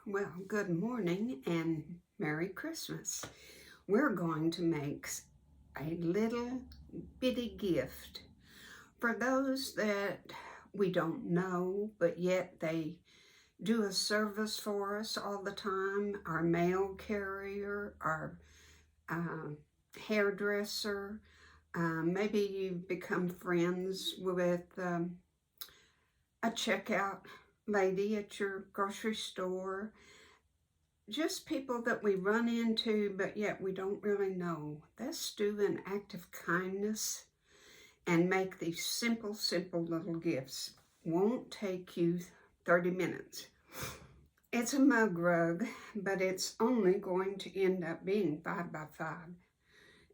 Well, good morning and Merry Christmas. We're going to make a little bitty gift for those that we don't know, but yet they do a service for us all the time. Our mail carrier, our hairdresser. Maybe you've become friends with a checkout lady at your grocery store. Just people that we run into, but yet we don't really know. Let's do an act of kindness and make these simple little gifts. Won't take you 30 minutes. It's a mug rug, but it's only going to end up being 5 by 5.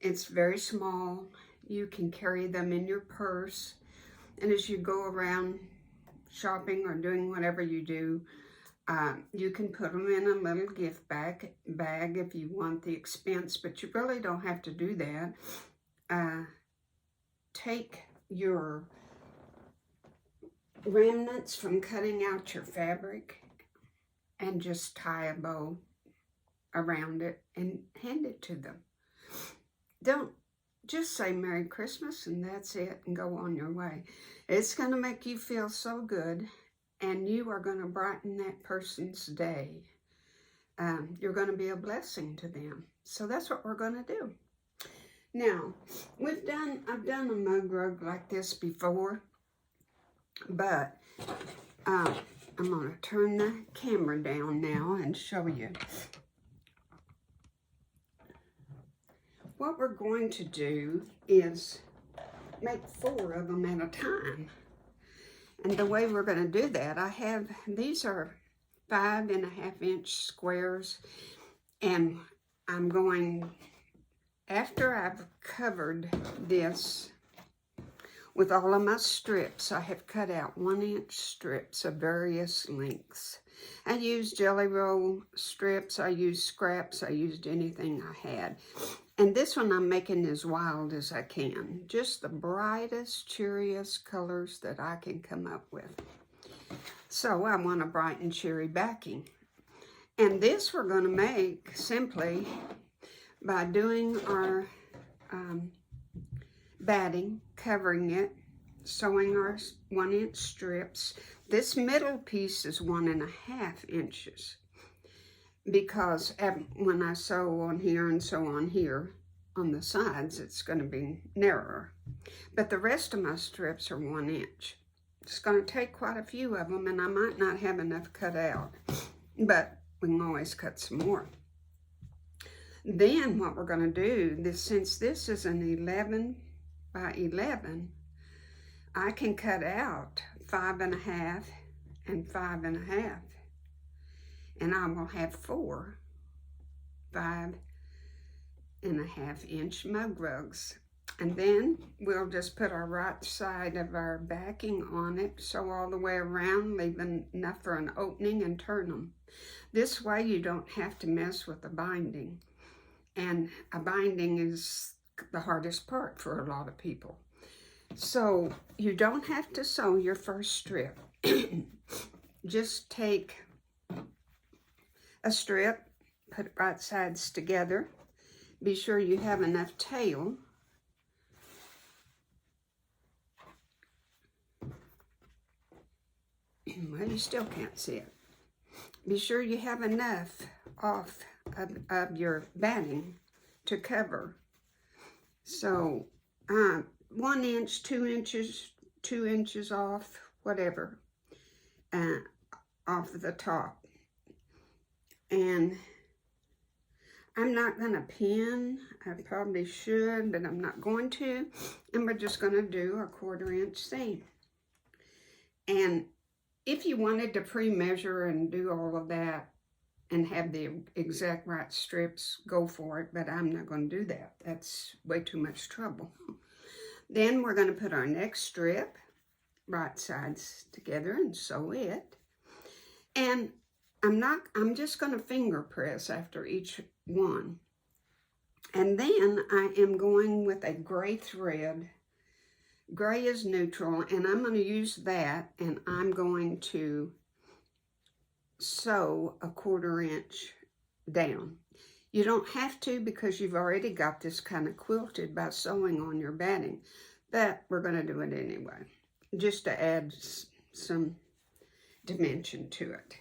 It's very small. You can carry them in your purse. And as you go around shopping or doing whatever you do, you can put them in a little gift bag if you want the expense, but you really don't have to do that. Take your remnants from cutting out your fabric and just tie a bow around it and hand it to them. Don't just say Merry Christmas and that's it and go on your way. It's going to make you feel so good. And you are going to brighten that person's day. You're going to be a blessing to them. So that's what we're going to do. Now, I've done a mug rug like this before, but I'm going to turn the camera down now and show you. What we're going to do is make 4 of them at a time. And the way we're going to do that, these are 5.5-inch squares, and I'm going, after I've covered this with all of my strips, I have cut out 1-inch strips of various lengths. I used jelly roll strips, I used scraps, I used anything I had. And this one I'm making as wild as I can. Just the brightest, cheeriest colors that I can come up with. So I want a bright and cheery backing. And this we're going to make simply by doing our batting, covering it, sewing our 1-inch strips. This middle piece is 1.5 inches. Because when I sew on here and sew on here, on the sides, it's going to be narrower. But the rest of my strips are 1 inch. It's going to take quite a few of them, and I might not have enough cut out. But we can always cut some more. Then what we're going to do, since this is an 11 by 11, I can cut out 5.5 and 5.5. And I will have 4 5.5-inch mug rugs. And then we'll just put our right side of our backing on it, sew all the way around, leaving enough for an opening, and turn them. This way you don't have to mess with the binding. And a binding is the hardest part for a lot of people. So you don't have to sew your first strip. Just take a strip, put it right sides together. Be sure you have enough tail. Well, you still can't see it. Be sure you have enough off of your batting to cover. So 1 inch, 2 inches, 2 inches off, whatever, off the top. And I'm not going to pin. I probably should, but I'm not going to. And we're just going to do a 1/4 inch seam. And if you wanted to pre-measure and do all of that and have the exact right strips, go for it. But I'm not going to do that. That's way too much trouble. Then we're going to put our next strip right sides together and sew it. And I'm just going to finger press after each one. And then I am going with a gray thread. Gray is neutral, and I'm going to use that, and I'm going to sew a 1/4 inch down. You don't have to because you've already got this kind of quilted by sewing on your batting, but we're going to do it anyway, just to add some dimension to it.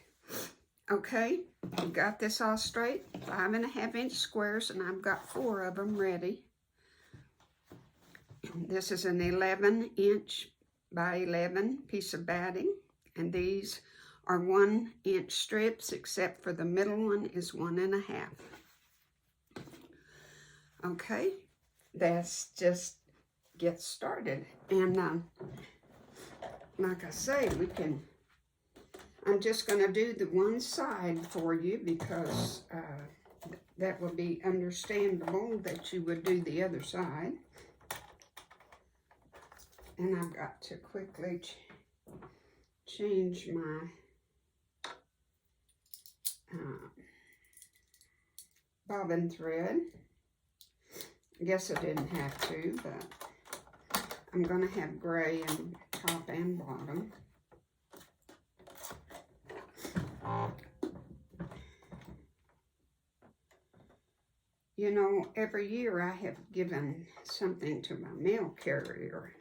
Okay, we got this all straight, 5.5 inch squares, and I've got 4 of them ready. This is an 11 inch by 11 piece of batting, and these are 1 inch strips, except for the middle one is 1.5. Okay, that's just get started. And like I say, I'm just going to do the one side for you because that will be understandable that you would do the other side. And I've got to quickly change my bobbin thread. I guess I didn't have to, but I'm going to have gray in top and bottom. You know, every year I have given something to my mail carrier.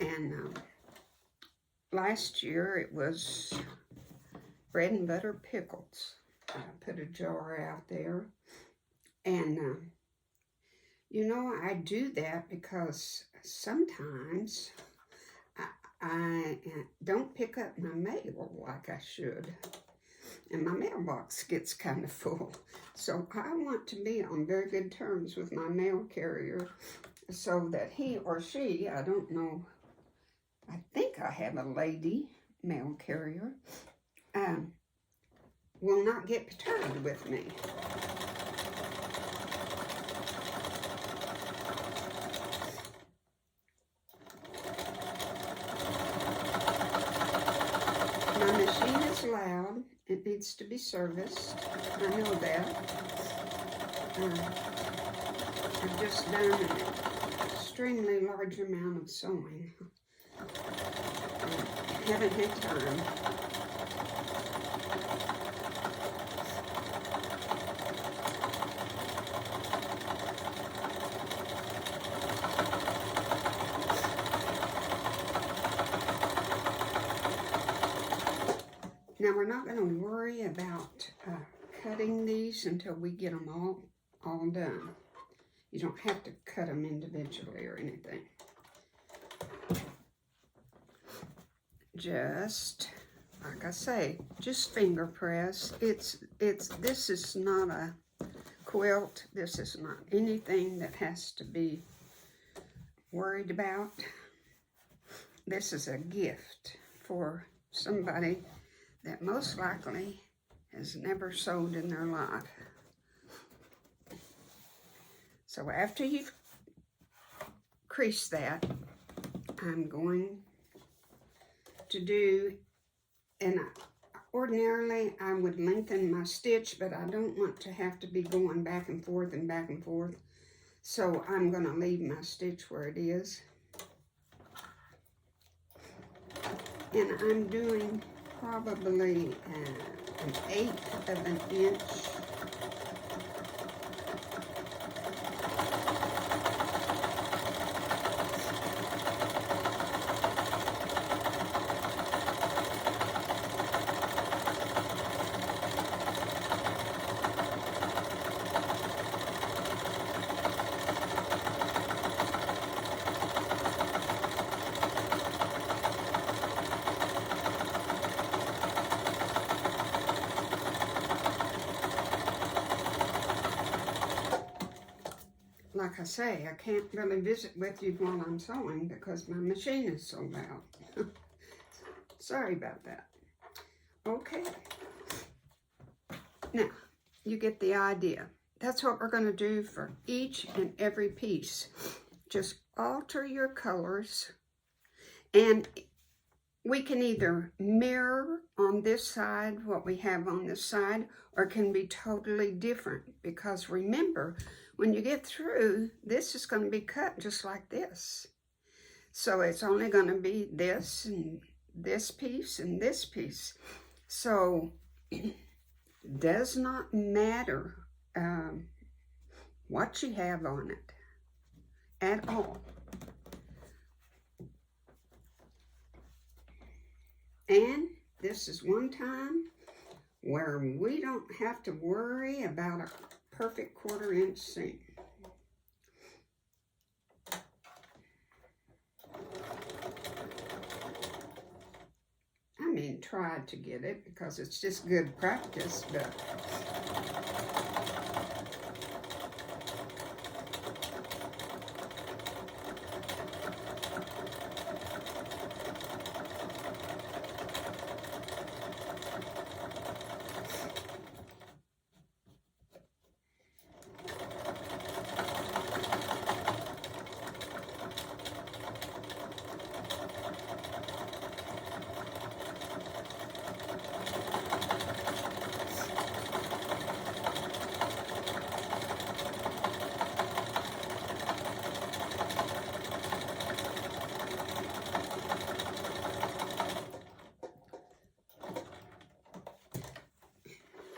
And last year it was bread and butter pickles. I put a jar out there. And, you know, I do that because sometimes I don't pick up my mail like I should. And my mailbox gets kind of full. So I want to be on very good terms with my mail carrier so that he or she, I don't know, I think I have a lady mail carrier, will not get perturbed with me. My machine is loud. It needs to be serviced. I know that. I've just done an extremely large amount of sewing. I haven't had time. Now we're not going to worry about cutting these until we get them all done. You don't have to cut them individually or anything. Just, like I say, just finger press. This is not a quilt. This is not anything that has to be worried about. This is a gift for somebody that most likely has never sewed in their life. So after you've creased that, I'm going to do, and ordinarily I would lengthen my stitch, but I don't want to have to be going back and forth and back and forth. So I'm going to leave my stitch where it is. And I'm doing probably an 1/8 of an inch. Like I say, I can't really visit with you while I'm sewing because my machine is so loud. Sorry about that. Okay. Now, you get the idea. That's what we're going to do for each and every piece. Just alter your colors, and we can either mirror on this side what we have on this side, or it can be totally different, because remember, when you get through, this is going to be cut just like this. So it's only going to be this and this piece and this piece. So, does not matter what you have on it at all. And this is one time where we don't have to worry about a perfect 1/4 inch seam. I mean, try to get it because it's just good practice, but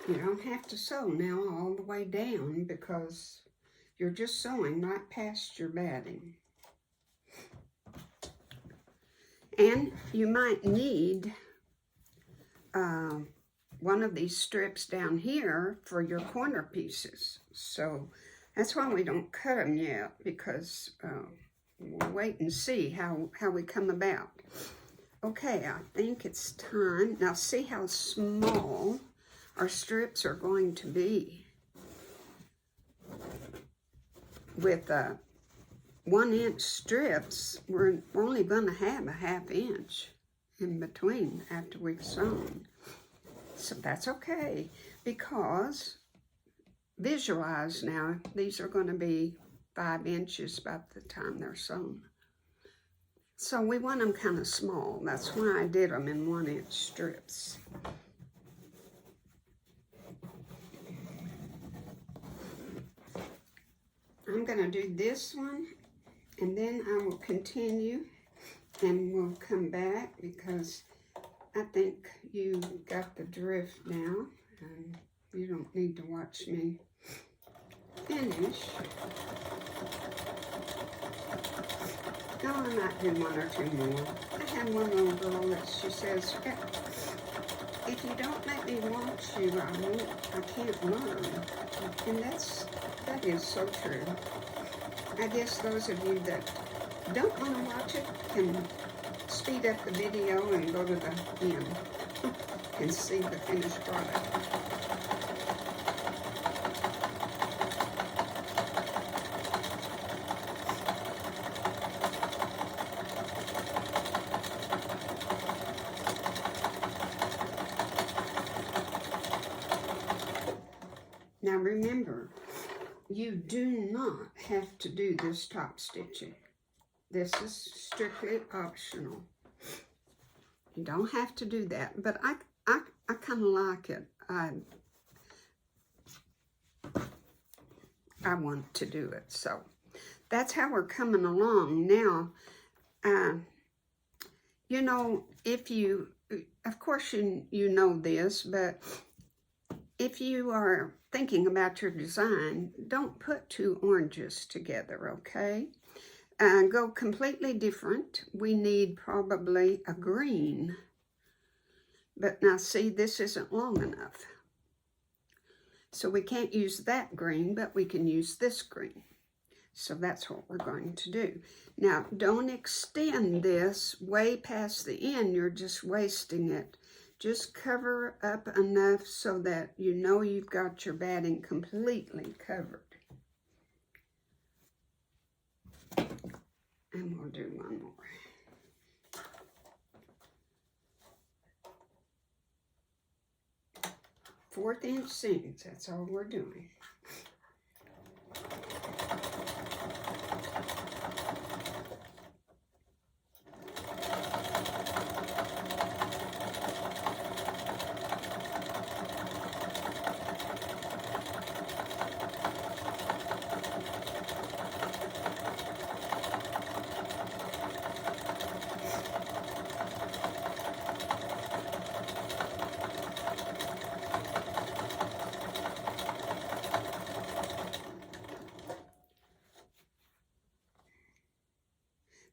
you don't have to sew now all the way down because you're just sewing right past your batting. And you might need one of these strips down here for your corner pieces. So that's why we don't cut them yet, because we'll wait and see how we come about. Okay, I think it's time. Now see how small our strips are going to be. With 1 inch strips, we're only going to have a 1/2 inch in between after we've sewn. So that's okay, because visualize now, these are going to be 5 inches by the time they're sewn. So we want them kind of small. That's why I did them in 1 inch strips. I'm going to do this one, and then I will continue, and we'll come back, because I think you got the drift now, and you don't need to watch me finish. No, I might do 1 or 2 more. I have one little girl that she says, if you don't let me watch you, I can't learn. And that is so true. I guess those of you that don't want to watch it can speed up the video and go to the end and see the finished product. Now remember, you do not have to do this top stitching. This is strictly optional. You don't have to do that, but I kind of like it. I want to do it, so that's how we're coming along now. You know, if you, of course you know this, but if you are thinking about your design, don't put 2 oranges together, okay? Go completely different. We need probably a green. But now see, this isn't long enough. So we can't use that green, but we can use this green. So that's what we're going to do. Now, don't extend this way past the end. You're just wasting it. Just cover up enough so that you know you've got your batting completely covered. And we'll do 1 more. Fourth inch seams, that's all we're doing.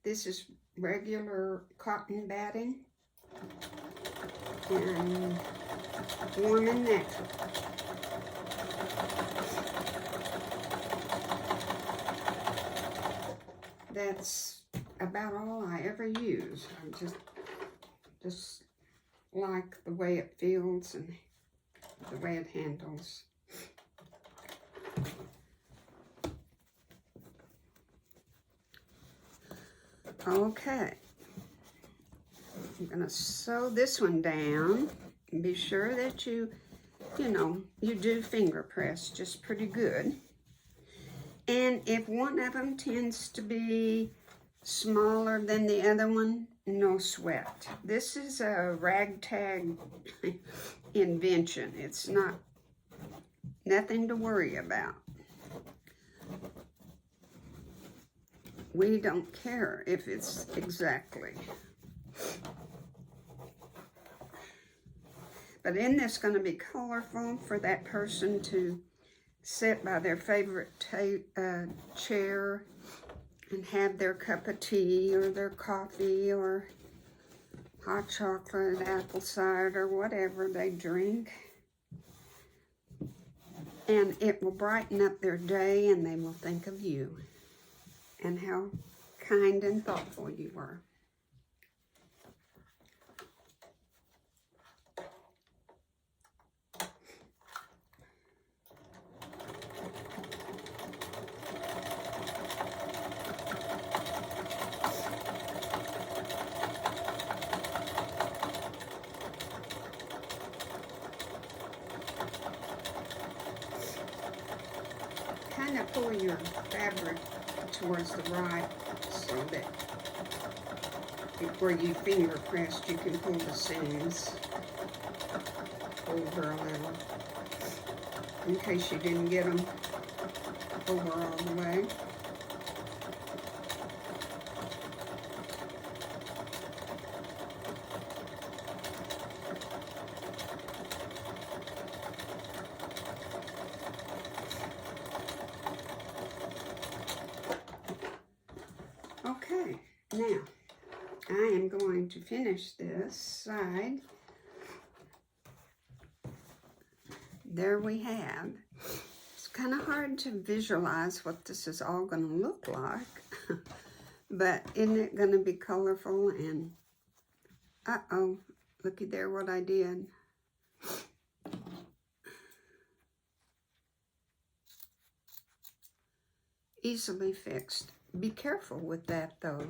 This is regular cotton batting and warm and natural. That's about all I ever use. I just like the way it feels and the way it handles. Okay, I'm gonna sew this one down and be sure that you do finger press just pretty good. And if one of them tends to be smaller than the other one, no sweat. This is a ragtag invention. It's nothing to worry about. We don't care if it's exactly. But isn't this going to be colorful for that person to sit by their favorite chair and have their cup of tea or their coffee or hot chocolate, apple cider, whatever they drink. And it will brighten up their day and they will think of you and how kind and thoughtful you were. Kind of pull your fabric towards the right so that where you finger pressed, you can pull the seams over a little in case you didn't get them over all the way. Okay, now I am going to finish this side. There we have. It's kind of hard to visualize what this is all going to look like, but isn't it going to be colorful? And uh-oh, looky there what I did. Easily fixed. Be careful with that though,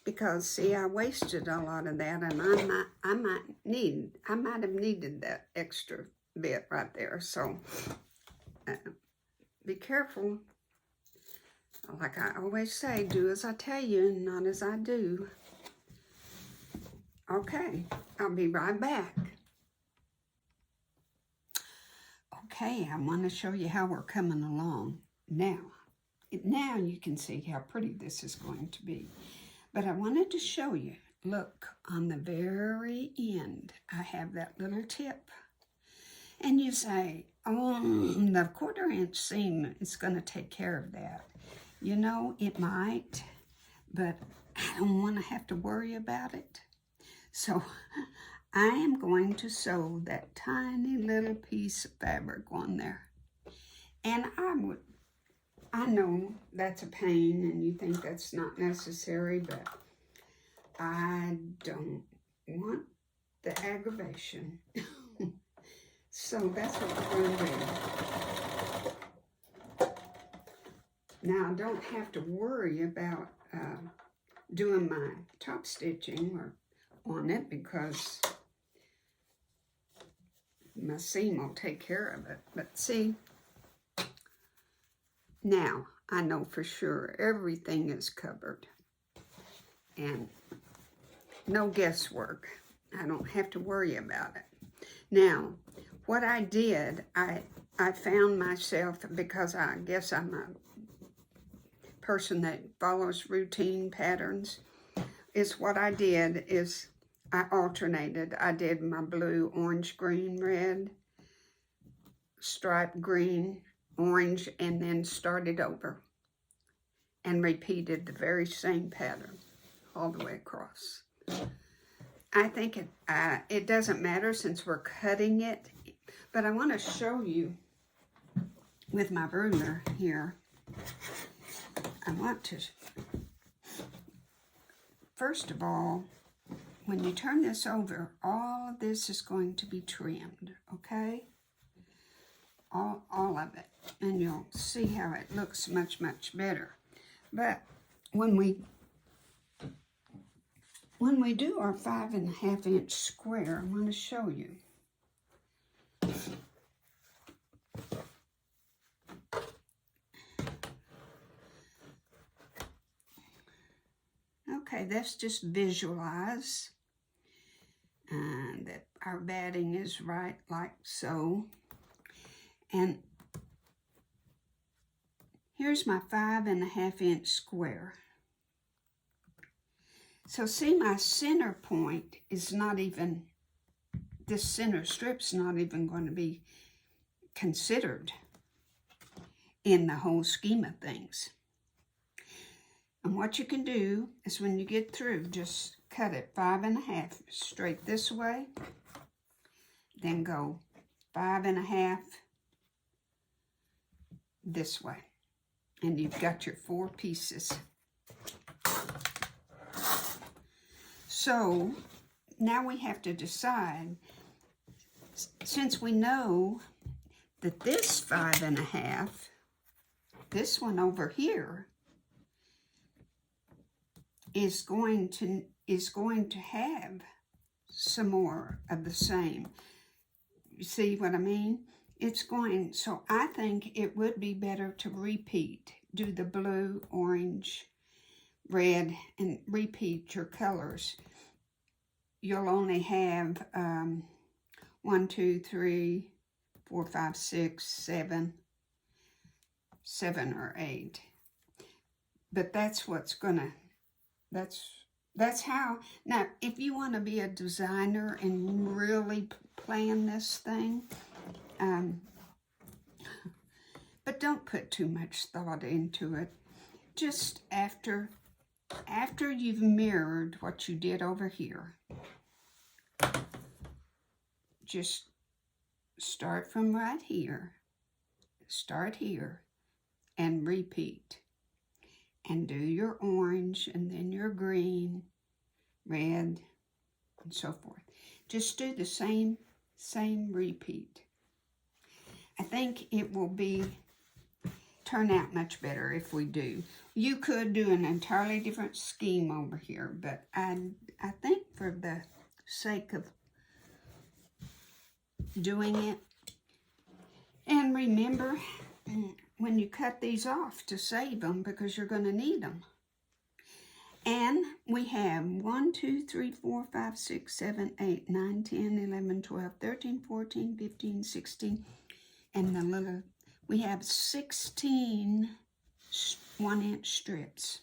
because see, I wasted a lot of that, and I might have needed that extra bit right there. So be careful. Like I always say, do as I tell you, not as I do. Okay, I'll be right back. Okay, I want to show you how we're coming along now. Now you can see how pretty this is going to be. But I wanted to show you, look, on the very end, I have that little tip. And you say, oh, the 1/4 inch seam is going to take care of that. You know, it might, but I don't want to have to worry about it. So I am going to sew that tiny little piece of fabric on there. And I know that's a pain and you think that's not necessary, but I don't want the aggravation. So that's what we're going to do. Now I don't have to worry about doing my top stitching or on it because my seam will take care of it. But see, now I know for sure everything is covered and no guesswork. I don't have to worry about it. Now, what I did, I found myself, because I guess I'm a person that follows routine patterns, is what I did is I alternated. I did my blue, orange, green, red, striped green, orange, and then started over and repeated the very same pattern. all the way across. I think it doesn't matter since we're cutting it, but I want to show you with my ruler here. I want to, first of all, when you turn this over, all of this is going to be trimmed, okay? All of it. And you'll see how it looks much, much better. But when we do our 5.5 inch square, I want to show you. Okay, let's just visualize that our batting is right like so. And here's my 5.5 inch square. So see, my center point is not even, this center strip's not even going to be considered in the whole scheme of things. And what you can do is when you get through, just cut it 5.5 straight this way, then go 5.5 this way, and you've got your 4 pieces. So now we have to decide, since we know that this 5.5, this one over here, is going to have some more of the same. You see what I mean? It's going, so I think it would be better to repeat, do the blue, orange, red, and repeat your colors. You'll only have 1, 2, 3, 4, 5, 6, 7 or 8. But that's what's gonna, that's how. Now, if you want to be a designer and really plan this thing, but don't put too much thought into it. Just after you've mirrored what you did over here, just start from right here, start here, and repeat. And do your orange, and then your green, red, and so forth. Just do the same repeat. I think it will turn out much better if we do. You could do an entirely different scheme over here, but I think for the sake of doing it, and remember, when you cut these off, to save them, because you're going to need them. And we have 1, 2, 3, 4, 5, 6, 7, 8, 9, 10, 11, 12, 13, 14, 15, 16, and the little, we have 16 1-inch strips.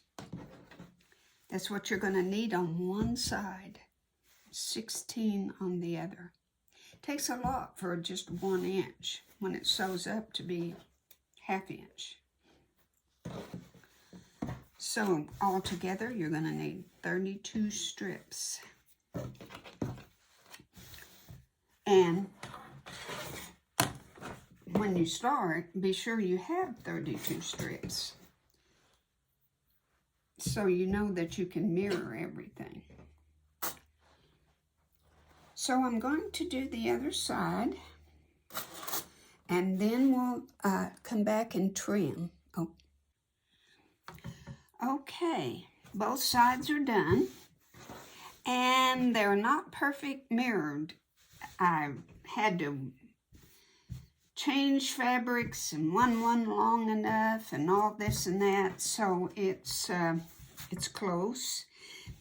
That's what you're going to need on one side, 16 on the other. It takes a lot for just 1 inch when it sews up to be 1/2 inch. So altogether, you're going to need 32 strips. And when you start, be sure you have 32 strips, so you know that you can mirror everything. So I'm going to do the other side, and then we'll come back and trim. Oh. Okay, both sides are done, and they're not perfect mirrored. I had to change fabrics and one long enough and all this and that, so it's close,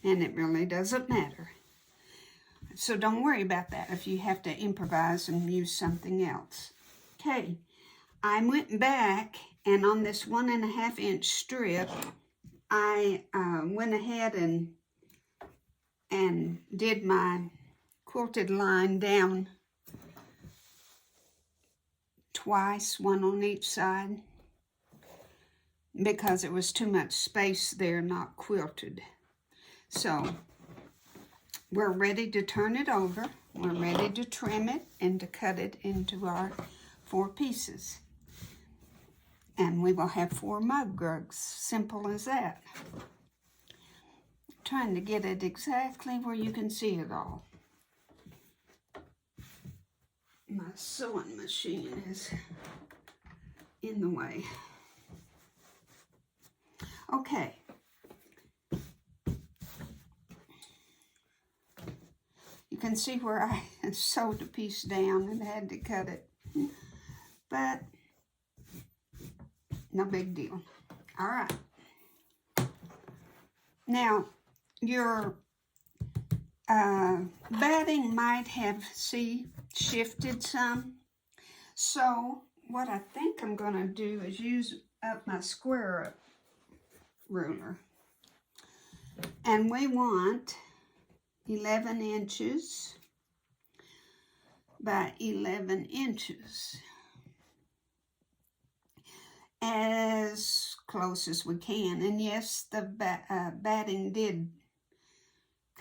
and it really doesn't matter. So don't worry about that if you have to improvise and use something else. Okay, I went back, and on this 1.5 inch strip, I went ahead and did my quilted line down twice, one on each side, because it was too much space there not quilted. So we're ready to turn it over. We're ready to trim it and to cut it into our 4 pieces. And we will have 4 mug rugs. Simple as that. Trying to get it exactly where you can see it all. My sewing machine is in the way. Okay. You can see where I sewed a piece down and had to cut it. But no big deal. All right. Now, your batting might have, shifted some. So what I think I'm going to do is use up my square up ruler. And we want 11 inches by 11 inches. As close as we can. And yes, the batting did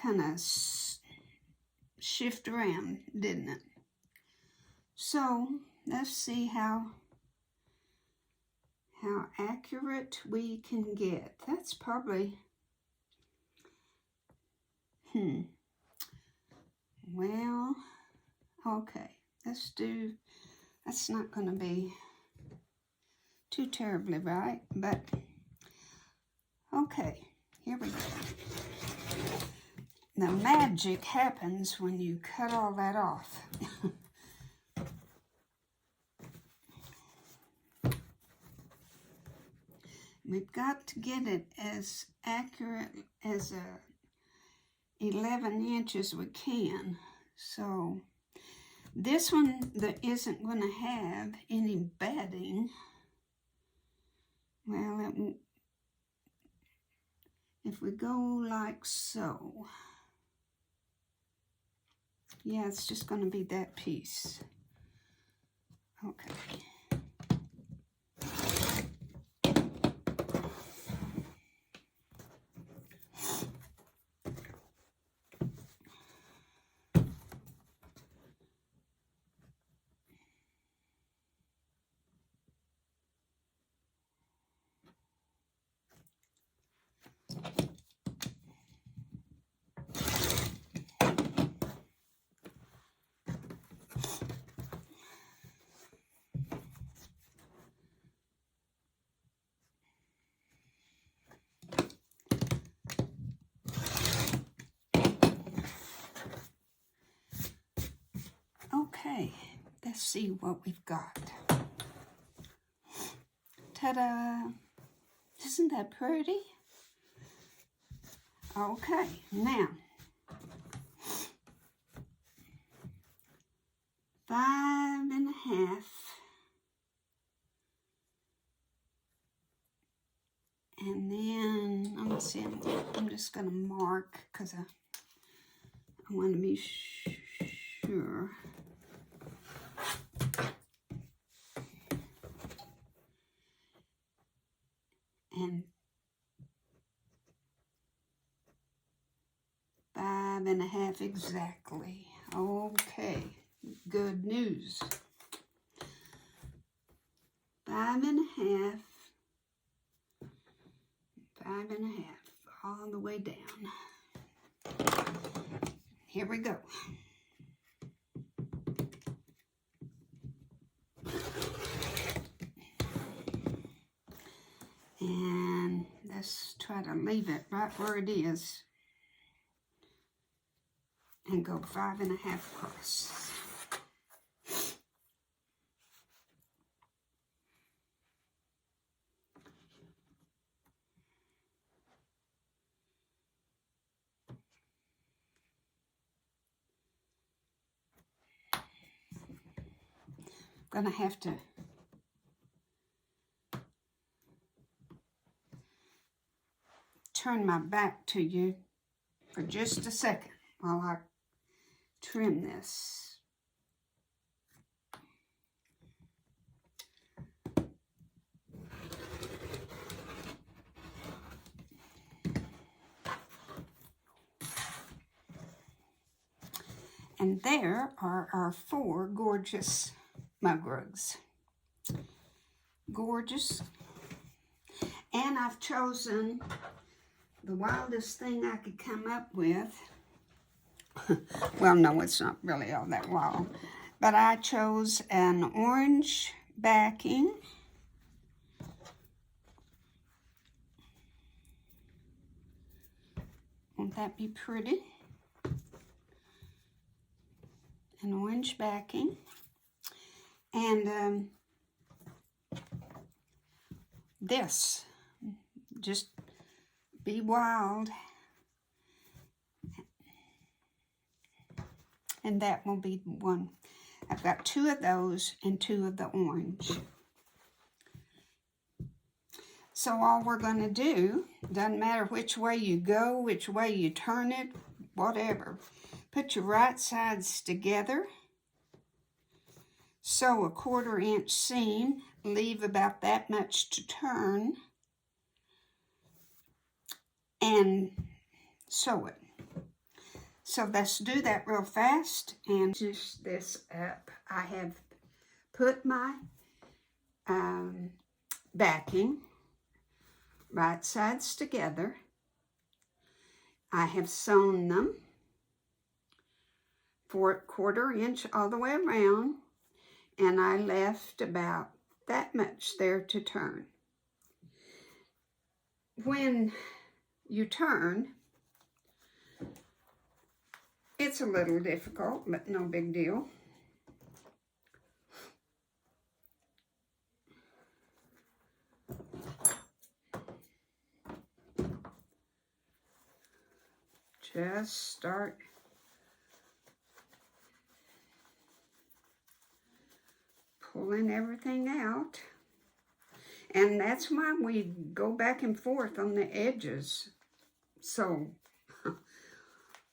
kind of shift around, didn't it? So let's see how accurate we can get. That's probably, well, okay, that's not going to be too terribly right, but okay, here we go. The magic happens when you cut all that off. We've got to get it as accurate as 11 inches we can. So this one that isn't going to have any batting. Well, if we go like so, yeah, it's just going to be that piece. Okay. Okay, let's see what we've got. Ta-da! Isn't that pretty? Okay, now 5.5, and then let me see. I'm just gonna mark because I want to be sure. And 5.5 exactly. Okay, good news. 5.5, 5.5, all the way down. Here we go. And let's try to leave it right where it is and go 5.5 across. I'm gonna have to turn my back to you for just a second while I trim this. And there are our 4 gorgeous mug rugs. Gorgeous. And I've chosen the wildest thing I could come up with. Well, no, it's not really all that wild. But I chose an orange backing. Won't that be pretty? An orange backing. And this, just be wild. And that will be one. I've got 2 of those and 2 of the orange. So all we're going to do, doesn't matter which way you go, which way you turn it, whatever. Put your right sides together. Sew a 1/4 inch seam. Leave about that much to turn. And sew it. So let's do that real fast and just this up. I have put my backing right sides together. I have sewn them for 1/4 inch all the way around, and I left about that much there to turn. When you turn, it's a little difficult, but no big deal. Just start pulling everything out. And that's why we go back and forth on the edges, so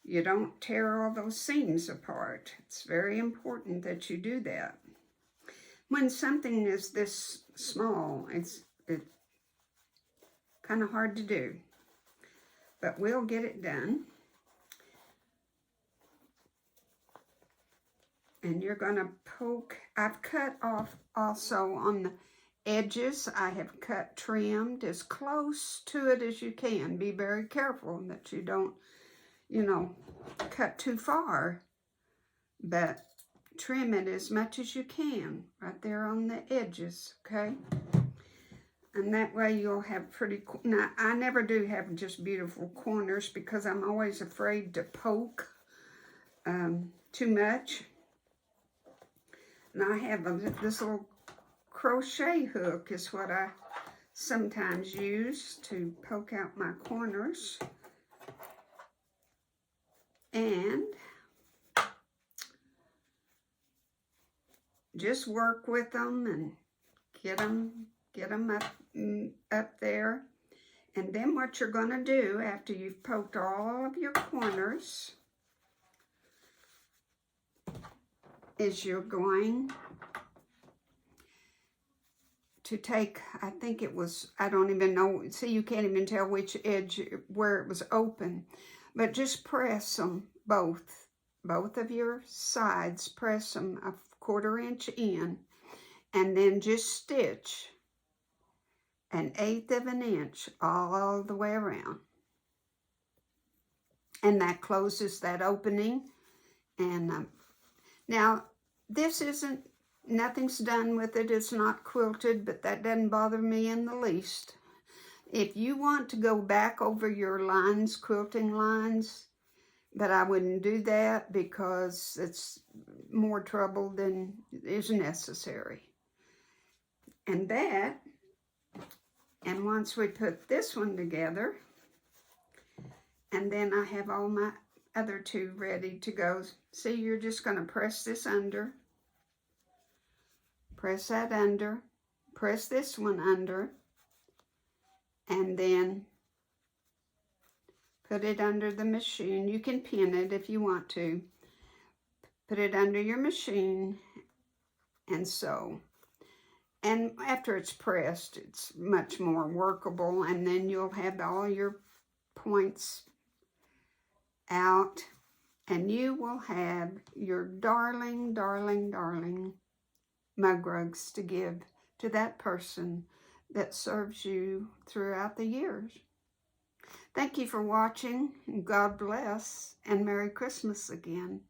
you don't tear all those seams apart. It's very important that you do that. When something is this small, it's kind of hard to do, but we'll get it done. And you're going to poke. I've cut off also on the edges. I have trimmed as close to it as you can. Be very careful that you don't, cut too far, but trim it as much as you can right there on the edges, okay? And that way you'll have pretty, now I never do have just beautiful corners because I'm always afraid to poke too much. And I have this little crochet hook is what I sometimes use to poke out my corners. And just work with them and get them up there. And then what you're going to do after you've poked all of your corners is you're going to take, I think it was, I don't even know, see, you can't even tell which edge, where it was open, but just press them both of your sides, press them a 1/4 inch in, and then just stitch 1/8 of an inch all the way around. And that closes that opening. And now, this isn't, nothing's done with it. It's not quilted, but that doesn't bother me in the least. If you want to go back over your lines, quilting lines, but I wouldn't do that because it's more trouble than is necessary. And that, and once we put this one together, and then I have all my other 2 ready to go. See, you're just going to press this under, press that under, press this one under, and then put it under the machine. You can pin it if you want to. Put it under your machine and sew. And after it's pressed, it's much more workable, and then you'll have all your points out, and you will have your darling, darling, darling mug rugs to give to that person that serves you throughout the years. Thank you for watching. God bless, and Merry Christmas again.